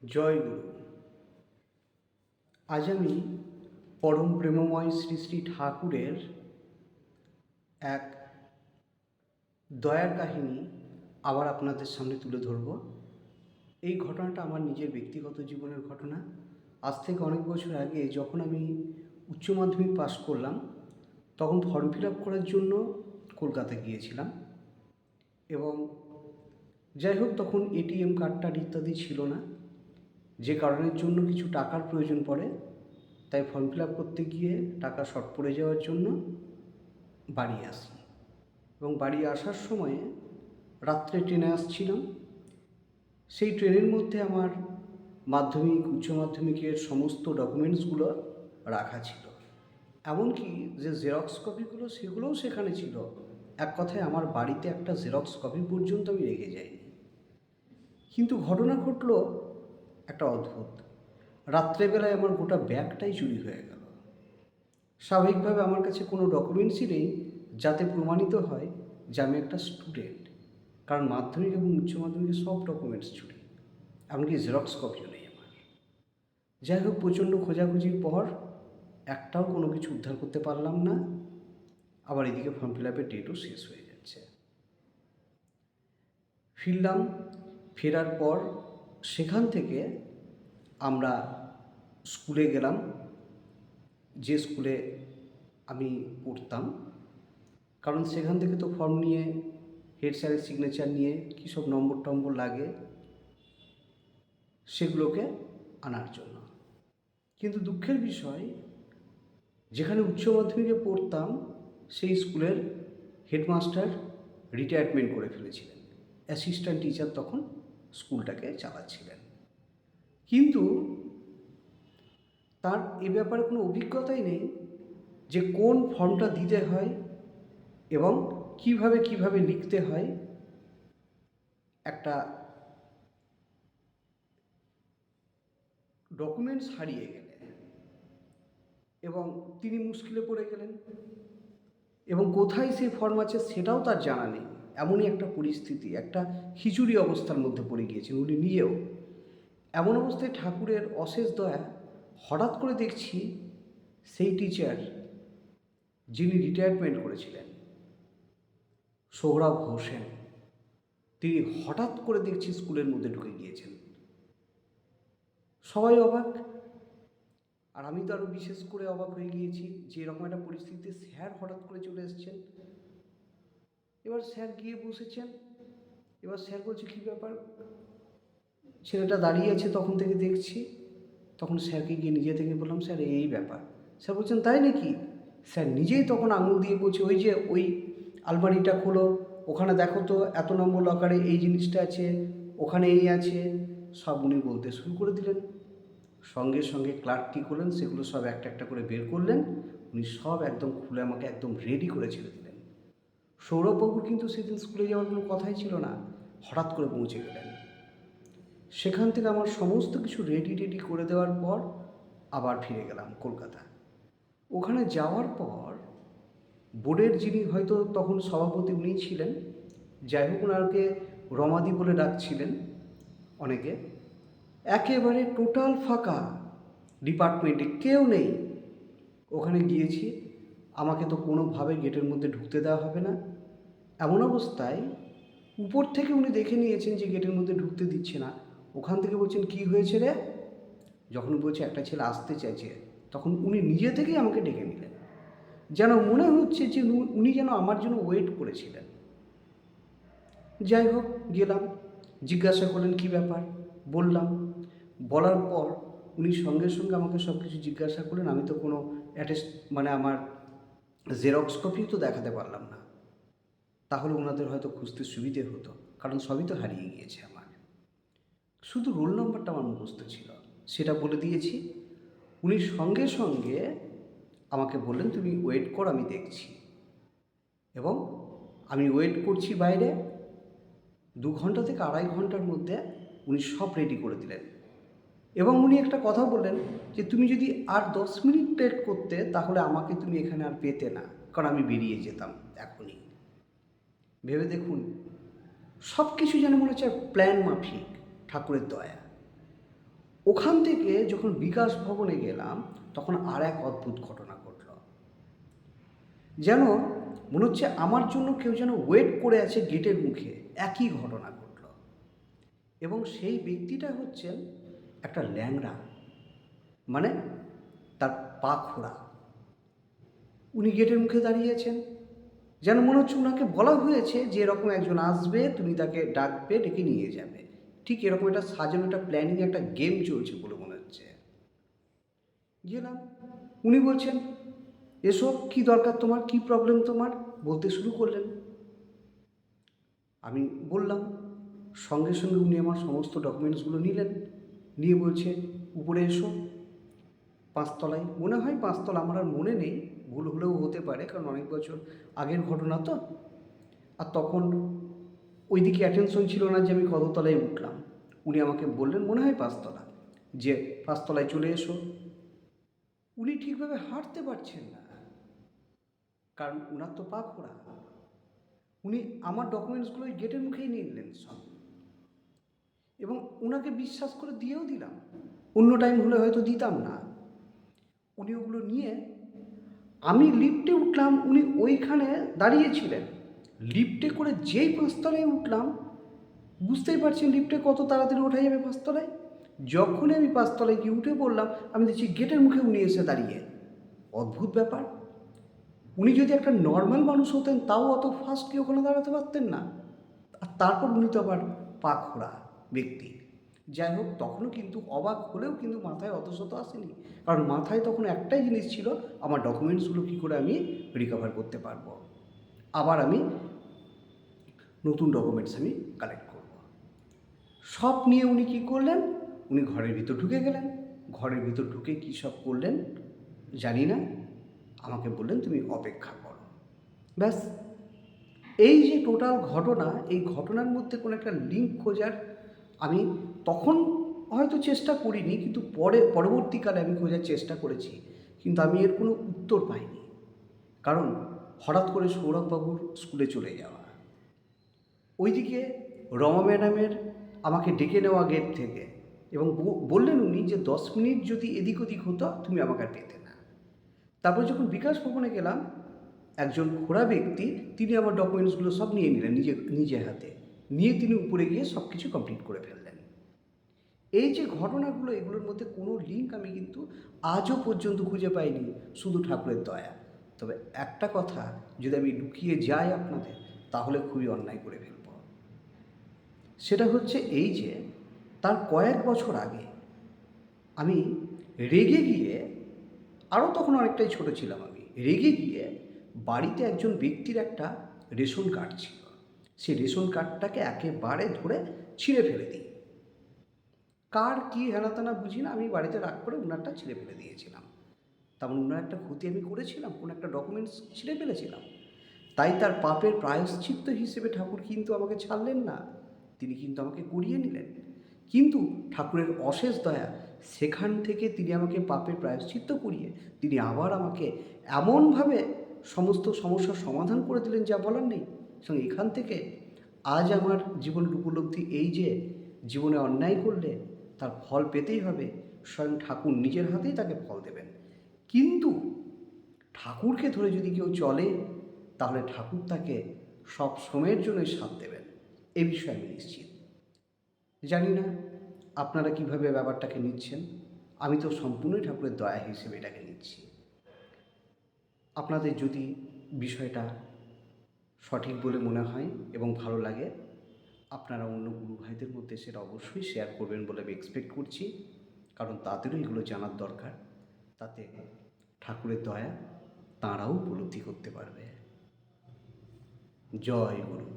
জয় গুরু। আজ আমি পরম প্রেমময় শ্রী শ্রী ঠাকুরের এক দয়ার কাহিনী আবার আপনাদের সামনে তুলে ধরব। এই ঘটনাটা আমার নিজের ব্যক্তিগত জীবনের ঘটনা। আজ থেকে অনেক বছর আগে যখন আমি উচ্চ মাধ্যমিক পাশ করলাম, তখন ফর্ম ফিল আপ করার জন্য কলকাতা গিয়েছিলাম এবং যাই হোক, তখন এটিএম কার্ড ইত্যাদি ছিল না, যে কারণের জন্য কিছু টাকার প্রয়োজন পড়ে। তাই ফর্ম ফিল আপ করতে গিয়ে টাকা শর্ট পড়ে যাওয়ার জন্য বাড়ি আসি এবং বাড়ি আসার সময়ে রাত্রে ট্রেনে আসছিলাম। সেই ট্রেনের মধ্যে আমার মাধ্যমিক উচ্চ মাধ্যমিকের সমস্ত ডকুমেন্টসগুলো রাখা ছিল, এমনকি যে জেরক্স কপিগুলো সেগুলোও সেখানে ছিল। এক কথায় আমার বাড়িতে একটা জেরক্স কপি পর্যন্ত আমি রেখে যাইনি। কিন্তু ঘটনা ঘটলো একটা অদ্ভুত। রাত্রেবেলায় আমার গোটা ব্যাগটাই চুরি হয়ে গেল। স্বাভাবিকভাবে আমার কাছে কোনো ডকুমেন্টসই নেই যাতে প্রমাণিত হয় যে আমি একটা স্টুডেন্ট, কারণ মাধ্যমিক এবং উচ্চ মাধ্যমিকের সব ডকুমেন্টস চুরি, এমনকি জেরক্স কপিও নেই আমার। যাই হোক, প্রচণ্ড খোঁজাখুঁজির পর একটাও কোনো কিছু উদ্ধার করতে পারলাম না। আবার এদিকে ফর্ম ফিল আপের ডেটও শেষ হয়ে যাচ্ছে। ফিরলাম। ফেরার পর সেখান থেকে আমরা স্কুলে গেলাম, যে স্কুলে আমি পড়তাম, কারণ সেখান থেকে তো ফর্ম নিয়ে হেড স্যারের সিগনেচার নিয়ে কী সব নম্বর টম্বর লাগে সেগুলোকে আনার জন্য। কিন্তু দুঃখের বিষয়, যেখানে উচ্চ মাধ্যমিকে পড়তাম সেই স্কুলের হেডমাস্টার রিটায়ারমেন্ট করে ফেলেছিলেন। অ্যাসিস্ট্যান্ট টিচার তখন স্কুলটাকে চালাচ্ছিলেন, কিন্তু তার এ ব্যাপারে কোনো অভিজ্ঞতাই নেই যে কোন ফর্মটা দিতে হয় এবং কিভাবে লিখতে হয়। একটা ডকুমেন্টস হারিয়ে গেলে এবং তিনি মুশকিলে পড়ে গেলেন এবং কোথায় সেই ফর্ম আছে সেটাও তার জানা নেই। এমনই একটা পরিস্থিতি, একটা খিচুড়ি অবস্থার মধ্যে পড়ে গিয়েছেন উনি নিজেও। এমন অবস্থায় ঠাকুরের অশেষ দয়া, হঠাৎ করে দেখছি সেই টিচার যিনি রিটায়ারমেন্ট করেছিলেন, সোহরাব হোসেন, তিনি হঠাৎ করে দেখছি স্কুলের মধ্যে ঢুকে গিয়েছেন। সবাই অবাক, আর আমি তো আরও বিশেষ করে অবাক হয়ে গিয়েছি যে এরকম একটা পরিস্থিতিতে স্যার হঠাৎ করে চলে এসেছেন। এবার স্যার গিয়ে বসেছেন। এবার স্যার বলছে, কী ব্যাপার? ছেলেটা দাঁড়িয়ে আছে তখন থেকে দেখছি। তখন স্যারকে গিয়ে নিজে থেকে বললাম, স্যার এই ব্যাপার। স্যার বলছেন, তাই নাকি? স্যার নিজেই তখন আঙুল দিয়ে বলছে, ওই যে ওই আলমারিটা খোলো, ওখানে দেখো তো এত নম্বর লকারে এই জিনিসটা আছে, ওখানে এই আছে, সব উনি বলতে শুরু করে দিলেন। সঙ্গে সঙ্গে ক্লার্ক কী করলেন, সেগুলো সব একটা একটা করে বের করলেন। উনি সব একদম খুলে আমাকে একদম রেডি করে ছেড়ে দিলেন। সৌরভবাবুর কিন্তু সেদিন স্কুলে যাওয়ার কোনো কথাই ছিল না, হঠাৎ করে পৌঁছে গেলেন। সেখান থেকে আমার সমস্ত কিছু রেডি করে দেওয়ার পর আবার ফিরে গেলাম কলকাতা। ওখানে যাওয়ার পর বোর্ডের যিনি হয়তো তখন সভাপতি উনিই ছিলেন, যাই হোক ওনাকে রমাদি বলে ডাকছিলেন অনেকে। একেবারে টোটাল ফাঁকা, ডিপার্টমেন্টে কেউ নেই। ওখানে গিয়েছি, আমাকে তো কোনোভাবে গেটের মধ্যে ঢুকতে দেওয়া হবে না। এমন অবস্থায় উপর থেকে উনি দেখে নিয়েছেন যে গেটের মধ্যে ঢুকতে দিচ্ছে না। ওখান থেকে বলছেন, কী হয়েছে রে? যখন বলছে একটা ছেলে আসতে চাইছে, তখন উনি নিজে থেকেই আমাকে ডেকে নিলেন। যেন মনে হচ্ছে যে উনি যেন আমার জন্য ওয়েট করেছিলেন। যাই হোক, গেলাম, জিজ্ঞাসা করলেন কী ব্যাপার, বললাম। বলার পর উনি সঙ্গে সঙ্গে আমাকে সব কিছু জিজ্ঞাসা করলেন। আমি তো কোনো আমার জেরক্স কপিও তো দেখাতে পারলাম না, তাহলে ওনাদের হয়তো খুঁজতে সুবিধে হতো, কারণ সবই তো হারিয়ে গিয়েছে আমার। শুধু রোল নম্বরটা আমার মুখস্থ ছিল, সেটা বলে দিয়েছি। উনি সঙ্গে সঙ্গে আমাকে বললেন, তুমি ওয়েট কর, আমি দেখছি। এবং আমি ওয়েট করছি বাইরে। 2 ঘন্টা থেকে 2.5 ঘন্টার মধ্যে উনি সব রেডি করে দিলেন। এবং উনি একটা কথা বললেন যে তুমি যদি আর 10 মিনিট লেট করতে তাহলে আমাকে তুমি এখানে আর পেতে না, কারণ আমি বেরিয়ে যেতাম এখনই। ভেবে দেখুন, সব কিছু যেন মনে হচ্ছে প্ল্যান মাফিক, ঠাকুরের দয়া। ওখান থেকে যখন বিকাশ ভবনে গেলাম তখন আর এক অদ্ভুত ঘটনা ঘটল। যেন মনে হচ্ছে আমার জন্য কেউ যেন ওয়েট করে আছে গেটের মুখে। একই ঘটনা ঘটল এবং সেই ব্যক্তিটা হচ্ছেন একটা ল্যাংড়া, মানে তার পা খোড়া। উনি গেটের মুখে দাঁড়িয়েছেন, যেন মনে হচ্ছে ওনাকে বলা হয়েছে যে এরকম একজন আসবে, তুমি তাকে ডাকবে, ডেকে নিয়ে যাবে। ঠিক এরকম একটা সাজানো, একটা প্ল্যানিং, একটা গেম চলছে বলে মনে হচ্ছে। গেলাম, উনি বলছেন এসো, কি দরকার তোমার, কি প্রবলেম তোমার, বলতে শুরু করলেন। আমি বললাম, সঙ্গে সঙ্গে উনি আমার সমস্ত ডকুমেন্টসগুলো নিলেন, নিয়ে বলছে উপরে এসো, পাঁচতলায়। মনে হয় পাঁচতলা, আমার আর মনে নেই, ভুল হলেও হতে পারে, কারণ অনেক বছর আগের ঘটনা তো। আর তখন ওইদিকে অ্যাটেনশন ছিল না যে আমি কত তলায় উঠলাম। উনি আমাকে বললেন মনে হয় পাঁচতলা, যে পাঁচতলায় চলে এসো। উনি ঠিকভাবে হাঁটতে পারছেন না, কারণ ওনার তো পা খোড়া। উনি আমার ডকুমেন্টসগুলো ওই গেটের মুখেই নিয়ে নিলেন সব, এবং ওনাকে বিশ্বাস করে দিয়েও দিলাম। অন্য টাইম হলে হয়তো দিতাম না। উনি ওগুলো নিয়ে, আমি লিফটে উঠলাম, উনি ওইখানে দাঁড়িয়েছিলেন। লিফটে করে যেই পাঁচতলায় উঠলাম, বুঝতেই পারছেন লিফটে কত তাড়াতাড়ি ওঠা যাবে পাঁচতলায়। যখনই আমি পাঁচতলায় গিয়ে উঠে পড়লাম, আমি দেখছি গেটের মুখে উনি এসে দাঁড়িয়ে। অদ্ভুত ব্যাপার, উনি যদি একটা নর্মাল মানুষ হতেন তাও অত ফাস্ট কি ওখানে দাঁড়াতে পারতেন না। আর তারপর উনি তো আবার পা খোড়া ব্যক্তি। যাই হোক, তখনও কিন্তু অবাক হলেও কিন্তু মাথায় অত শত আসেনি, কারণ মাথায় তখন একটাই জিনিস ছিল, আমার ডকুমেন্টসগুলো কী করে আমি রিকভার করতে পারবো, আবার আমি নতুন ডকুমেন্টস আমি কালেক্ট করব। সব নিয়ে উনি কী করলেন, উনি ঘরের ভিতর ঢুকে গেলেন। ঘরের ভিতর ঢুকে কী সব করলেন জানি না, আমাকে বললেন তুমি অপেক্ষা করো। ব্যাস, এই যে টোটাল ঘটনা, এই ঘটনার মধ্যে কোনো একটা লিঙ্ক খোঁজার আমি তখন হয়তো চেষ্টা করিনি, কিন্তু পরবর্তীকালে আমি খোঁজার চেষ্টা করেছি, কিন্তু আমি এর কোনো উত্তর পাইনি। কারণ হঠাৎ করে সৌরভবাবুর স্কুলে চলে যাওয়া, ওইদিকে রমা ম্যাডামের আমাকে ডেকে নেওয়া গেট থেকে, এবং বললেন উনি যে 10 মিনিট যদি এদিক ওদিক হতো তুমি আমাকে আর পেতে না। তারপর যখন বিকাশ ভবনে গেলাম, একজন খোড়া ব্যক্তি, তিনি আমার ডকুমেন্টসগুলো সব নিয়ে নিলেন নিজে হাতে, নিয়ে তিনি উপরে গিয়ে সব কিছু কমপ্লিট করে ফেললেন। এই যে ঘটনাগুলো, এগুলোর মধ্যে কোনো লিঙ্ক আমি কিন্তু আজও পর্যন্ত খুঁজে পাইনি, শুধু ঠাকুরের দয়া। তবে একটা কথা যদি আমি লুকিয়ে যাই আপনাদের, তাহলে খুবই অন্যায় করে ফেলব। সেটা হচ্ছে এই যে তার কয়েক বছর আগে আমি রেগে গিয়ে, আরও তখন অনেকটাই ছোট ছিলাম, আমি রেগে গিয়ে বাড়িতে একজন ব্যক্তির একটা রেশন কার্ড ছিল, সেই রেশন কার্ডটাকে একেবারে ধরে ছিঁড়ে ফেলে দিই। কার কী হেনাতেনা বুঝি না, আমি বাড়িতে রাগ করে ওনারটা ছিঁড়ে ফেলে দিয়েছিলাম। তেমন ওনার একটা ক্ষতি আমি করেছিলাম, কোনো একটা ডকুমেন্টস ছিঁড়ে ফেলেছিলাম। তাই তার পাপের প্রায়শ্চিত্ত হিসেবে ঠাকুর কিন্তু আমাকে ছাড়লেন না, তিনি কিন্তু আমাকে কুড়িয়ে নিলেন। কিন্তু ঠাকুরের অশেষ দয়া, সেখান থেকে তিনি আমাকে পাপের প্রায়শ্চিত্ত করিয়ে তিনি আবার আমাকে এমনভাবে সমস্ত সমস্যার সমাধান করে দিলেন যা বলার নেই। সঙ্গে এখান থেকে আজ আমার জীবনের উপলব্ধি এই যে, জীবনে অন্যায় করলে তার ফল পেতেই হবে, স্বয়ং ঠাকুর নিজের হাতেই তাকে ফল দেবেন। কিন্তু ঠাকুরকে ধরে যদি কেউ চলে, তাহলে ঠাকুর তাকে সব সময়ের জন্য সাথ দেবেন, এ বিষয়ে আমি নিশ্চিত। জানি না আপনারা কিভাবে ব্যাপারটাকে নিচ্ছেন, আমি তো সম্পূর্ণই ঠাকুরের দয়া হিসেবে এটাকে নিচ্ছি। আপনাদের যদি বিষয়টা সঠিক বলে মনে হয় এবং ভালো লাগে, আপনারা অন্য গুরু ভাইদের মধ্যে সেটা অবশ্যই শেয়ার করবেন বলে আমি এক্সপেক্ট করছি, কারণ তাদেরও এগুলো জানার দরকার। তাতে ঠাকুরের দয়া তাঁরাও উপলব্ধি করতে পারবে। জয় গুরু।